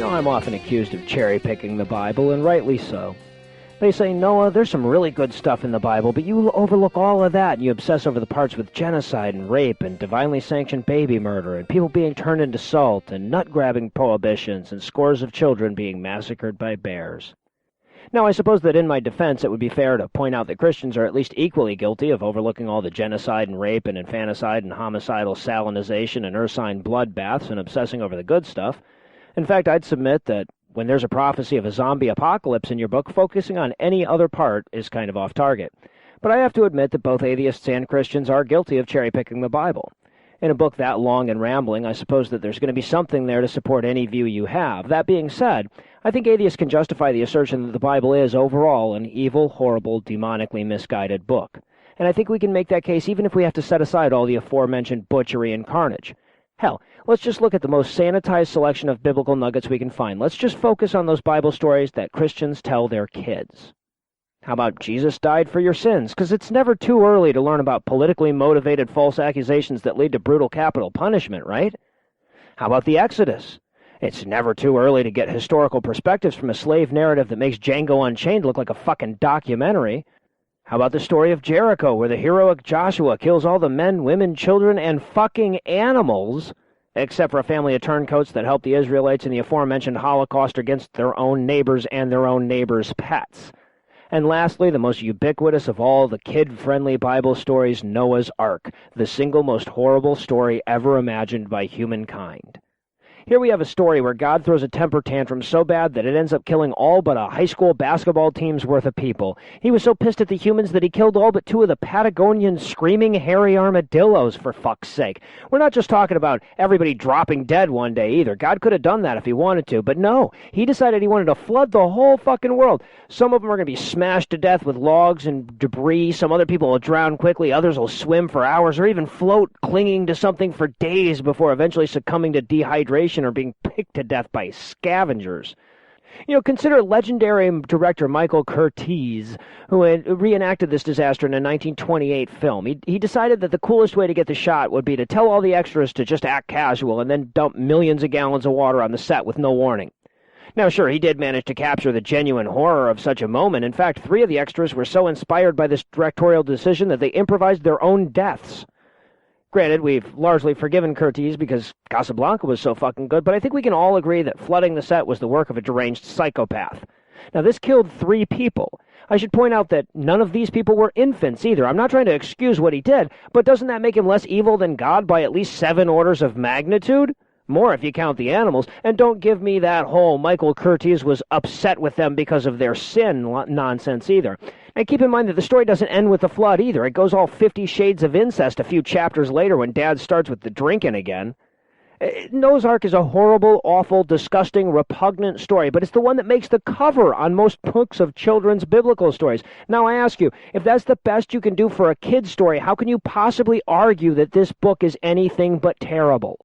I'm often accused of cherry-picking the Bible, and rightly so. They say, Noah, there's some really good stuff in the Bible, but you overlook all of that, and you obsess over the parts with genocide and rape and divinely sanctioned baby murder and people being turned into salt and nut-grabbing prohibitions and scores of children being massacred by bears. Now, I suppose that in my defense it would be fair to point out that Christians are at least equally guilty of overlooking all the genocide and rape and infanticide and homicidal salinization and ursine bloodbaths and obsessing over the good stuff. In fact, I'd submit that when there's a prophecy of a zombie apocalypse in your book, focusing on any other part is kind of off target. But I have to admit that both atheists and Christians are guilty of cherry-picking the Bible. In a book that long and rambling, I suppose that there's going to be something there to support any view you have. That being said, I think atheists can justify the assertion that the Bible is, overall, an evil, horrible, demonically misguided book. And I think we can make that case even if we have to set aside all the aforementioned butchery and carnage. Hell, let's just look at the most sanitized selection of biblical nuggets we can find. Let's just focus on those Bible stories that Christians tell their kids. How about Jesus died for your sins? Because it's never too early to learn about politically motivated false accusations that lead to brutal capital punishment, right? How about the Exodus? It's never too early to get historical perspectives from a slave narrative that makes Django Unchained look like a fucking documentary. How about the story of Jericho, where the heroic Joshua kills all the men, women, children, and fucking animals, except for a family of turncoats that help the Israelites in the aforementioned Holocaust against their own neighbors and their own neighbors' pets? And lastly, the most ubiquitous of all the kid-friendly Bible stories, Noah's Ark, the single most horrible story ever imagined by humankind. Here we have a story where God throws a temper tantrum so bad that it ends up killing all but a high school basketball team's worth of people. He was so pissed at the humans that he killed all but 2 of the Patagonian screaming hairy armadillos, for fuck's sake. We're not just talking about everybody dropping dead one day either. God could have done that if he wanted to, but no. He decided he wanted to flood the whole fucking world. Some of them are going to be smashed to death with logs and debris. Some other people will drown quickly. Others will swim for hours or even float, clinging to something for days before eventually succumbing to dehydration or being picked to death by scavengers. Consider legendary director Michael Curtiz, who had reenacted this disaster in a 1928 film. He decided that the coolest way to get the shot would be to tell all the extras to just act casual and then dump millions of gallons of water on the set with no warning. Now, sure, he did manage to capture the genuine horror of such a moment. In fact, 3 of the extras were so inspired by this directorial decision that they improvised their own deaths. Granted, we've largely forgiven Curtiz because Casablanca was so fucking good, but I think we can all agree that flooding the set was the work of a deranged psychopath. Now, this killed 3 people. I should point out that none of these people were infants either. I'm not trying to excuse what he did, but doesn't that make him less evil than God by at least 7 orders of magnitude? More if you count the animals. And don't give me that whole Michael Curtiz was upset with them because of their sin nonsense either. And keep in mind that the story doesn't end with the flood either. It goes all 50 Shades of Incest a few chapters later when Dad starts with the drinking again. Noah's Ark is a horrible, awful, disgusting, repugnant story, but it's the one that makes the cover on most books of children's biblical stories. Now I ask you, if that's the best you can do for a kid's story, how can you possibly argue that this book is anything but terrible?